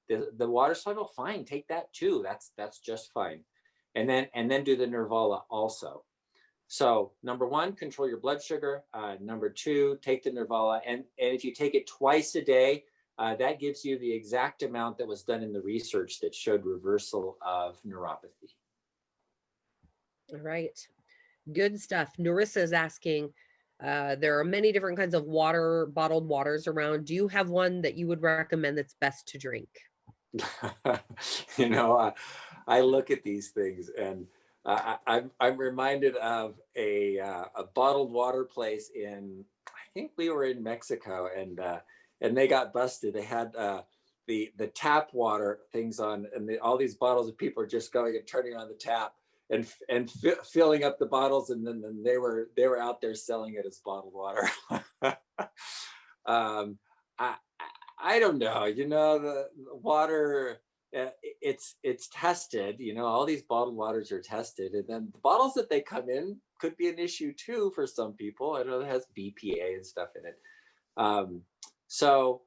the water soluble, fine, take that too. That's just fine. And then do the Nervala also. So number one, control your blood sugar. Number two, take the Nervala, and if you take it twice a day, that gives you the exact amount that was done in the research that showed reversal of neuropathy. All right. Good stuff. Narissa is asking, there are many different kinds of bottled waters around. Do you have one that you would recommend that's best to drink? I look at these things, and I'm reminded of a bottled water place I think we were in Mexico, and they got busted. They had the tap water things on, and all these bottles of people are just going and turning on the tap and filling up the bottles, and then they were out there selling it as bottled water. I don't know. The water, it's tested, all these bottled waters are tested, and then the bottles that they come in could be an issue too for some people. I know it has BPA and stuff in it. So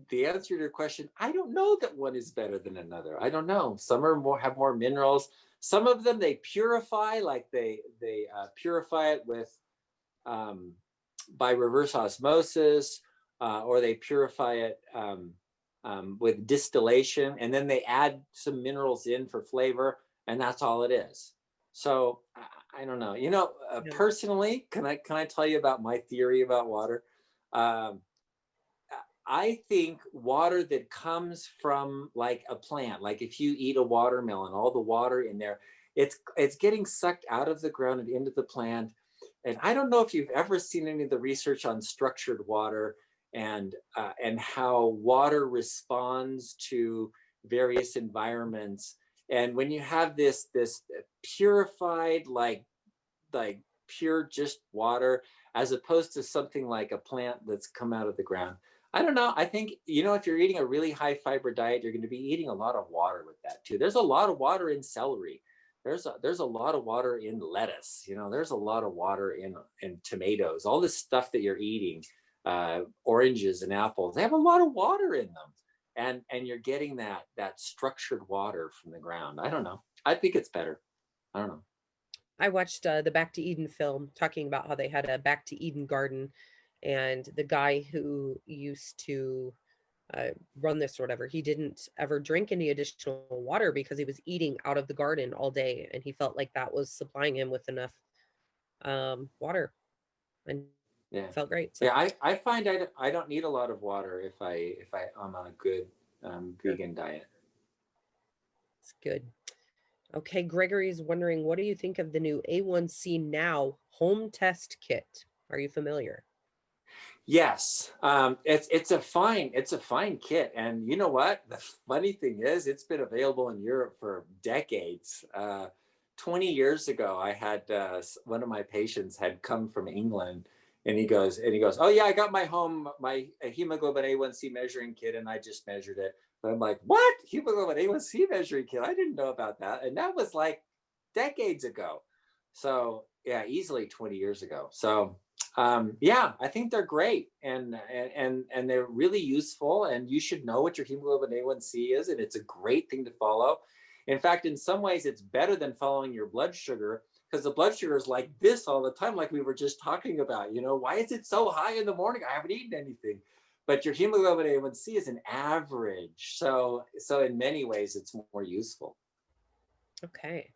the answer to your question, I don't know that one is better than another. I don't know. Some have more minerals. Some of them they purify, like they purify it with by reverse osmosis, or they purify it with distillation, and then they add some minerals in for flavor, and that's all it is. So I don't know. Personally, can I tell you about my theory about water? I think water that comes from like a plant, like if you eat a watermelon, all the water in there, it's getting sucked out of the ground and into the plant. And I don't know if you've ever seen any of the research on structured water and how water responds to various environments. And when you have this purified, like pure just water, as opposed to something like a plant that's come out of the ground, I don't know. I think, if you're eating a really high fiber diet, you're going to be eating a lot of water with that too. There's a lot of water in celery. There's a lot of water in lettuce. There's a lot of water in tomatoes. All this stuff that you're eating, oranges and apples, they have a lot of water in them. And you're getting that structured water from the ground. I don't know. I think it's better. I don't know. I watched the Back to Eden film talking about how they had a Back to Eden garden, and the guy who used to run this or whatever, he didn't ever drink any additional water because he was eating out of the garden all day, and he felt like that was supplying him with enough water, and Yeah, felt great. So. Yeah. I find I don't need a lot of water if I'm on a good vegan diet. It's good. Okay, Gregory is wondering, what do you think of the new A1C Now home test kit? Are you familiar? Yes, it's a fine kit, and you know what? The funny thing is, it's been available in Europe for decades. 20 years ago, I had one of my patients had come from England, and he goes, oh yeah, I got my hemoglobin A1C measuring kit, and I just measured it. But I'm like, what? Hemoglobin A1C measuring kit? I didn't know about that, and that was like decades ago. So yeah, easily 20 years ago. So. Yeah, I think they're great, and they're really useful, and you should know what your hemoglobin A1C is, and it's a great thing to follow. In fact, in some ways, it's better than following your blood sugar, because the blood sugar is like this all the time, like we were just talking about. Why is it so high in the morning? I haven't eaten anything. But your hemoglobin A1C is an average, so in many ways, it's more useful. Okay.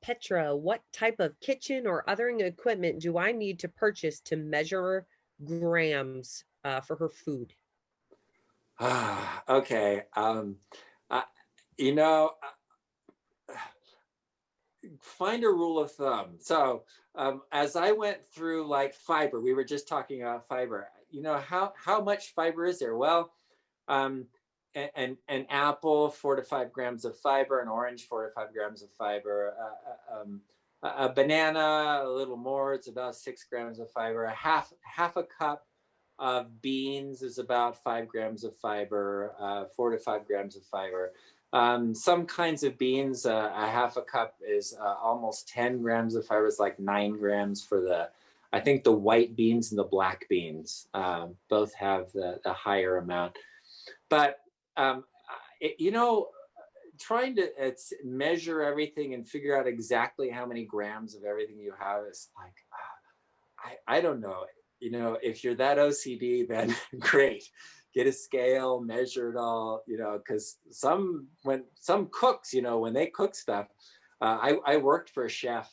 Petra, what type of kitchen or othering equipment do I need to purchase to measure grams for her food? Okay. You know, find a rule of thumb. So as I went through like fiber, we were just talking about fiber. How much fiber is there? Well, an apple, 4 to 5 grams of fiber, an orange, 4 to 5 grams of fiber, a banana, a little more, it's about 6 grams of fiber, half a cup of beans is about 5 grams of fiber, 4 to 5 grams of fiber. Some kinds of beans, a half a cup is almost 10 grams of fiber. It's like 9 grams for I think the white beans and the black beans both have the higher amount. But trying to measure everything and figure out exactly how many grams of everything you have is like, I don't know. If you're that OCD, then great. Get a scale, measure it all, because some cooks, when they cook stuff, I worked for a chef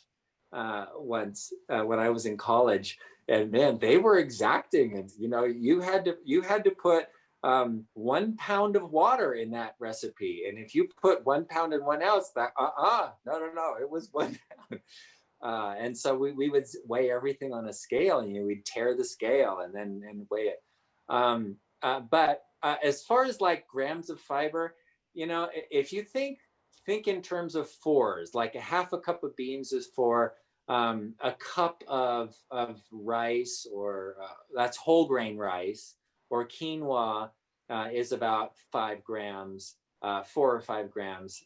once when I was in college, and man, they were exacting, and you had to put 1 pound of water in that recipe, and if you put 1 pound and 1 ounce, that no, it was 1 pound. And so we would weigh everything on a scale, and we'd tear the scale and then weigh it. But as far as like grams of fiber, if you think in terms of fours, like a half a cup of beans is for a cup of rice, or that's whole grain rice, or quinoa is about 5 grams, 4 or 5 grams.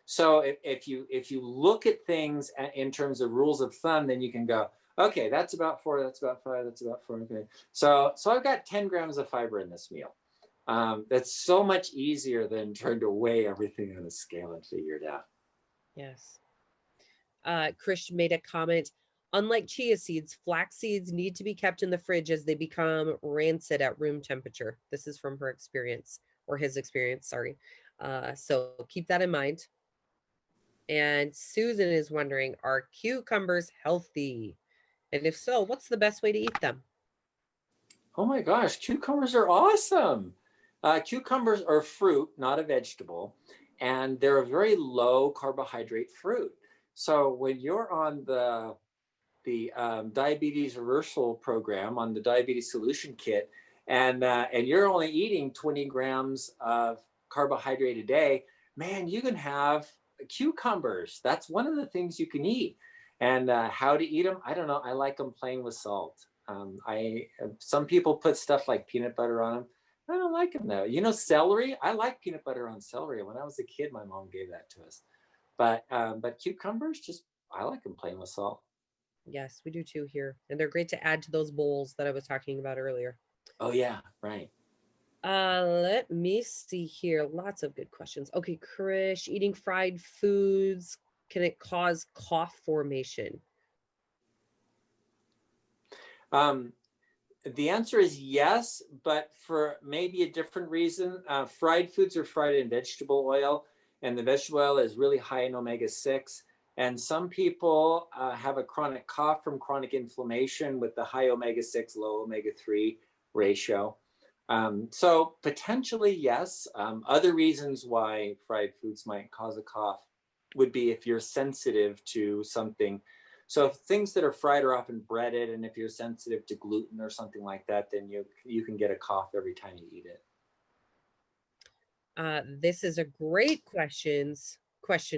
So if you look at things in terms of rules of thumb, then you can go, okay, that's about 4, that's about 5, that's about 4. Okay, so I've got 10 grams of fiber in this meal. That's so much easier than trying to weigh everything on a scale and figure it out. Yes. Krish made a comment. Unlike chia seeds, flax seeds need to be kept in the fridge as they become rancid at room temperature. This is from her experience, or his experience, sorry. So keep that in mind. And Susan is wondering, are cucumbers healthy? And if so, what's the best way to eat them? Oh my gosh, cucumbers are awesome. Cucumbers are fruit, not a vegetable, and they're a very low carbohydrate fruit. So when you're on the diabetes reversal program, on the diabetes solution kit, and you're only eating 20 grams of carbohydrate a day, man, you can have cucumbers. That's one of the things you can eat. And how to eat them? I don't know. I like them plain with salt. Some people put stuff like peanut butter on them. I don't like them though. You know, celery. I like peanut butter on celery. When I was a kid, my mom gave that to us. But cucumbers, just I like them plain with salt. Yes, we do too here. And they're great to add to those bowls that I was talking about earlier. Oh yeah, right. Let me see here. Lots of good questions. Okay, Krish, eating fried foods, can it cause cough formation? Um, the answer is yes, but for maybe a different reason. Fried foods are fried in vegetable oil, and the vegetable oil is really high in omega-6. And some people have a chronic cough from chronic inflammation with the high omega-6, low omega-3 ratio. So potentially, yes. Other reasons why fried foods might cause a cough would be if you're sensitive to something. So if things that are fried are often breaded, and if you're sensitive to gluten or something like that, then you can get a cough every time you eat it. This is a great question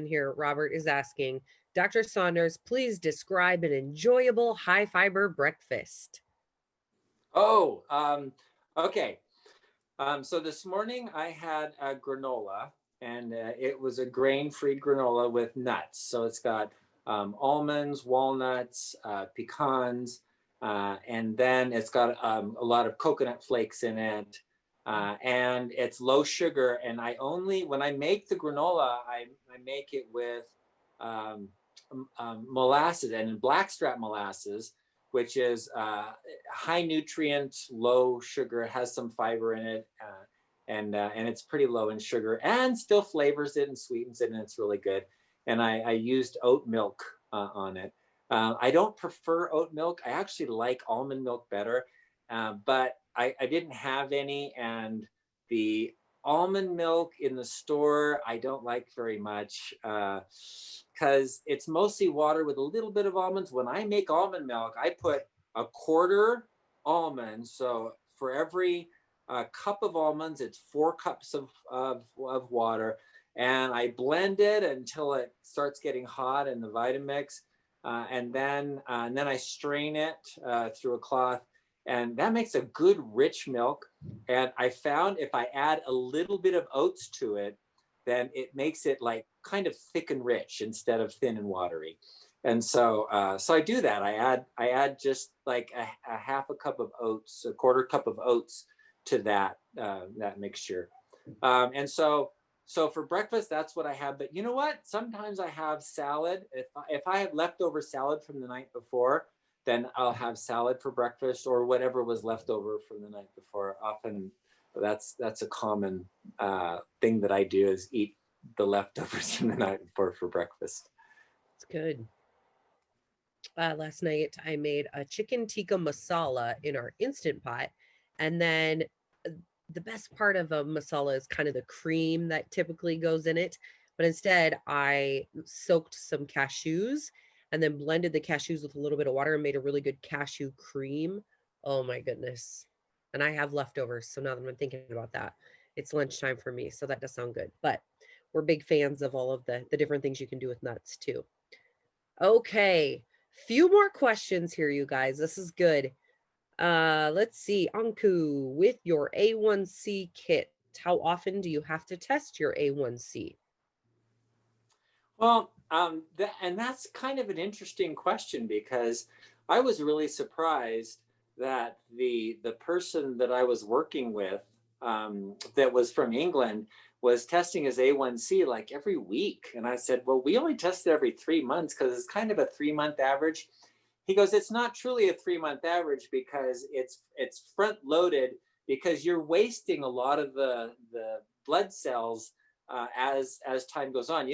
here. Robert is asking, Dr. Saunders, please describe an enjoyable high fiber breakfast. Oh, okay. So this morning I had a granola, and it was a grain-free granola with nuts. So it's got almonds, walnuts, pecans, and then it's got a lot of coconut flakes in it. And it's low sugar. And when I make the granola, I make it with um, molasses and blackstrap molasses, which is high nutrient, low sugar, has some fiber in it, and it's pretty low in sugar, and still flavors it and sweetens it, and it's really good. And I used oat milk on it. I don't prefer oat milk. I actually like almond milk better, but I didn't have any, and the almond milk in the store I don't like very much because it's mostly water with a little bit of almonds. When I make almond milk, I put a quarter almonds. So for every cup of almonds, it's 4 cups of water. And I blend it until it starts getting hot in the Vitamix. And then I strain it through a cloth. And that makes a good rich milk. And I found if I add a little bit of oats to it, then it makes it like kind of thick and rich instead of thin and watery. And so I do that. I add just like a half a cup of oats, a quarter cup of oats to that mixture. And so for breakfast, that's what I have. But you know what? Sometimes I have salad. If I have leftover salad from the night before, then I'll have salad for breakfast, or whatever was left over from the night before. Often that's a common thing that I do, is eat the leftovers from the night before for breakfast. It's good. Last night I made a chicken tikka masala in our Instant Pot. And then the best part of a masala is kind of the cream that typically goes in it. But instead, I soaked some cashews and then blended the cashews with a little bit of water and made a really good cashew cream. Oh my goodness. And I have leftovers. So now that I'm thinking about that, it's lunchtime for me. So that does sound good. But we're big fans of all of the different things you can do with nuts too. Okay. Few more questions here, you guys. This is good. Let's see, Anku, with your A1C kit, how often do you have to test your A1C? Well, and that's kind of an interesting question, because I was really surprised that the person that I was working with, that was from England, was testing his A1C like every week. And I said, well, we only test it every 3 months because it's kind of a 3 month average. He goes, it's not truly a 3 month average because it's front loaded, because you're wasting a lot of the blood cells as time goes on.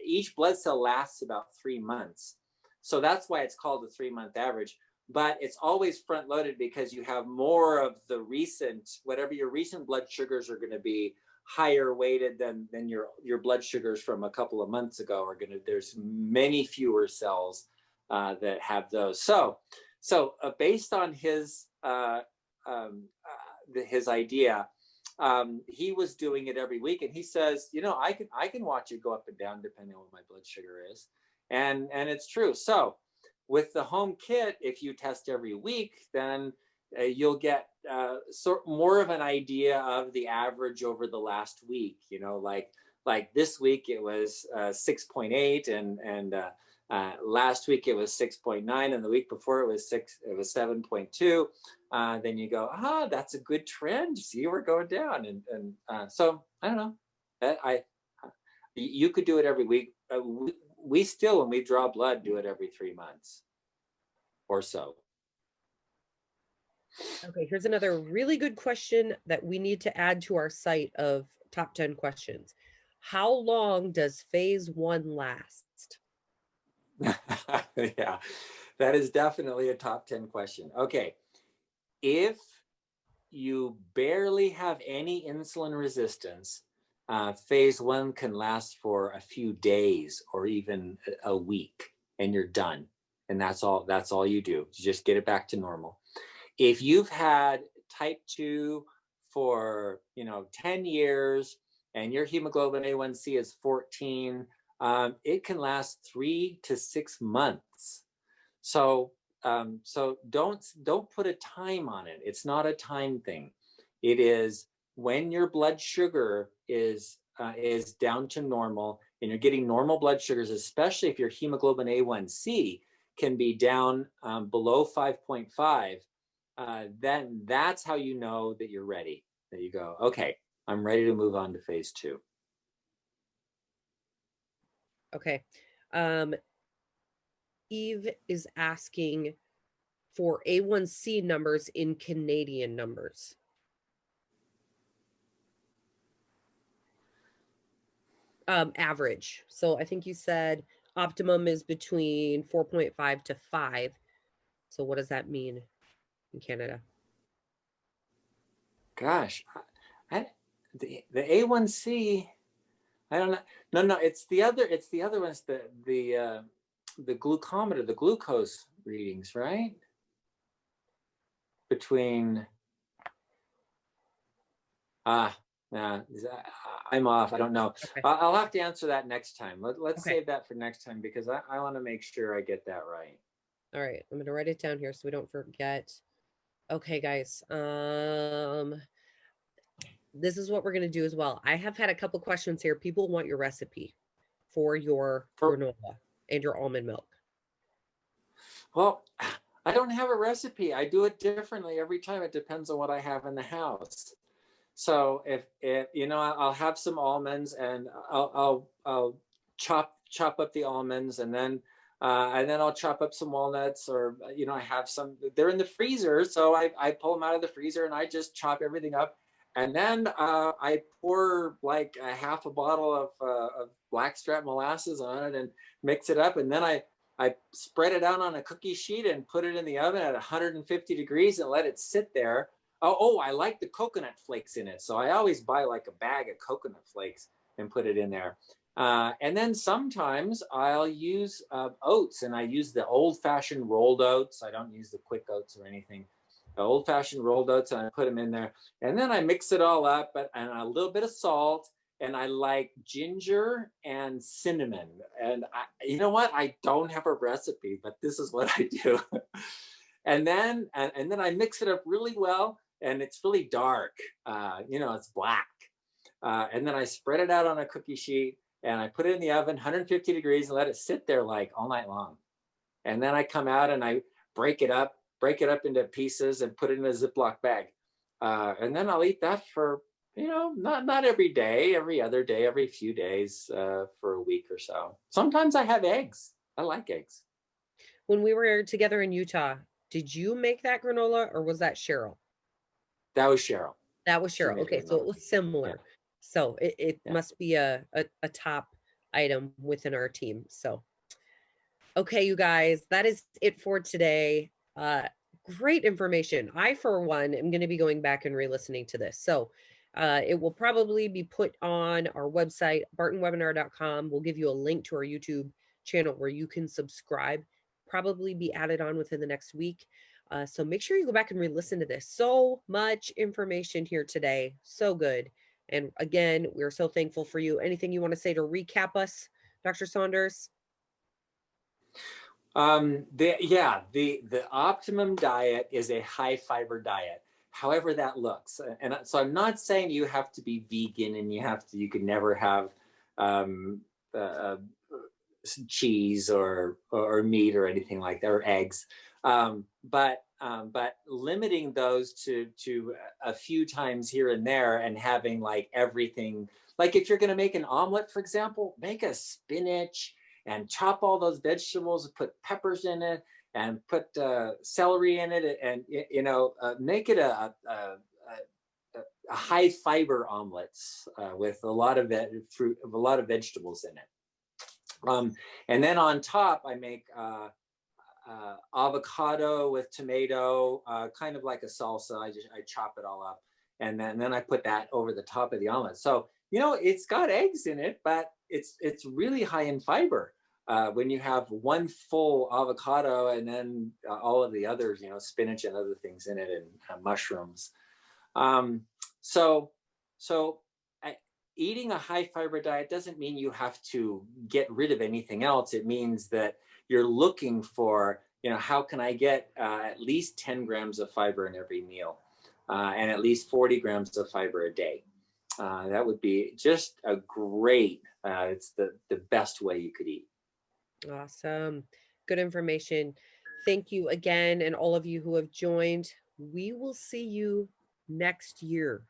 Each blood cell lasts about 3 months, so that's why it's called a 3 month average. But it's always front loaded because you have more of the recent, whatever your recent blood sugars are going to be, higher weighted than your blood sugars from a couple of months ago are going to. There's many fewer cells that have those. So based on his his idea, he was doing it every week, and he says, I can watch it go up and down depending on what my blood sugar is, and it's true. So with the home kit, if you test every week, then you'll get more of an idea of the average over the last week. Like this week it was 6.8, and last week it was 6.9, and the week before it was 7.2. Then you go, that's a good trend. See, we're going down, and so I don't know. You could do it every week. We still, when we draw blood, do it every 3 months or so. Okay, here's another really good question that we need to add to our site of top 10 questions. How long does phase 1 last? Yeah, that is definitely a top 10 question. Okay. If you barely have any insulin resistance, phase 1 can last for a few days or even a week, and you're done. And that's all you do. You just get it back to normal. If you've had type 2 for 10 years and your hemoglobin A1C is 14, it can last 3 to 6 months. So don't put a time on it. It's not a time thing. It is when your blood sugar is down to normal, and you're getting normal blood sugars, especially if your hemoglobin A1C can be down below 5.5. Then that's how you know that you're ready. That you go, okay, I'm ready to move on to phase 2. Okay. Eve is asking for A1C numbers in Canadian numbers. Average. So I think you said optimum is between 4.5 to 5. So what does that mean in Canada? Gosh, the A1C, I don't know. No, it's the other ones, the glucometer, the glucose readings, right? Between I'm off. I don't know. Okay. I'll have to answer that next time. Let's Okay. save that for next time, because I want to make sure I get that right. All right. I'm going to write it down here so we don't forget. Okay, guys. This is what we're going to do as well. I have had a couple questions here. People want your recipe for your granola and your almond milk. Well, I don't have a recipe. I do it differently every time. It depends on what I have in the house. So if I'll have some almonds, and I'll chop up the almonds, and then I'll chop up some walnuts, or I have some. They're in the freezer, so I pull them out of the freezer and I just chop everything up, and then I pour like a half a bottle of blackstrap molasses on it and mix it up, and then I spread it out on a cookie sheet and put it in the oven at 150 degrees and let it sit there. Oh, I like the coconut flakes in it. So I always buy like a bag of coconut flakes and put it in there. And then sometimes I'll use oats, and I use the old-fashioned rolled oats. I don't use the quick oats or anything. The old-fashioned rolled oats, and I put them in there. And then I mix it all up, and a little bit of salt. And I like ginger and cinnamon. And you know what? I don't have a recipe, but this is what I do. And then I mix it up really well, and it's really dark. It's black. And then I spread it out on a cookie sheet, and I put it in the oven, 150 degrees, and let it sit there like all night long. And then I come out and I break it up into pieces and put it in a Ziploc bag. And then I'll eat that for, not every day, every other day, every few days, for a week or so. Sometimes I have eggs. I like eggs. When we were together in Utah, did you make that granola or was that Cheryl? That was Cheryl. That was She Cheryl. made Okay, it so it granola. was similar. Yeah. So it Yeah. must be a top item within our team. So, okay, you guys, that is it for today. Great information. I, for one, am going to be going back and re-listening to this. So it will probably be put on our website, bartonwebinar.com. We'll give you a link to our YouTube channel where you can subscribe, probably be added on within the next week. So make sure you go back and re-listen to this. So much information here today. So good. And again, we're so thankful for you. Anything you want to say to recap us, Dr. Saunders? The optimum diet is a high fiber diet, however that looks. And so I'm not saying you have to be vegan and you could never have cheese or meat or anything like that, or eggs. But limiting those to a few times here and there, and having like everything, like if you're going to make an omelet, for example, make a spinach and chop all those vegetables, put peppers in it, and put celery in it, and make it a high fiber omelets with a lot of fruit, a lot of vegetables in it. And then on top, I make avocado with tomato, kind of like a salsa. I chop it all up, and then I put that over the top of the omelet. So it's got eggs in it, but it's really high in fiber. When you have one full avocado and then all of the others, spinach and other things in it, and mushrooms. So eating a high fiber diet doesn't mean you have to get rid of anything else. It means that you're looking for, how can I get at least 10 grams of fiber in every meal, and at least 40 grams of fiber a day. That would be just a great, it's the best way you could eat. Awesome. Good information. Thank you again. And all of you who have joined, we will see you next year.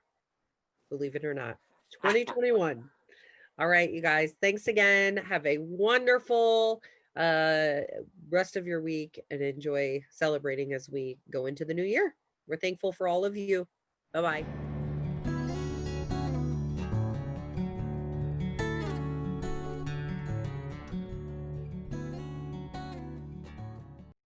Believe it or not, 2021. All right, you guys, thanks again. Have a wonderful rest of your week and enjoy celebrating as we go into the new year. We're thankful for all of you. Bye-bye.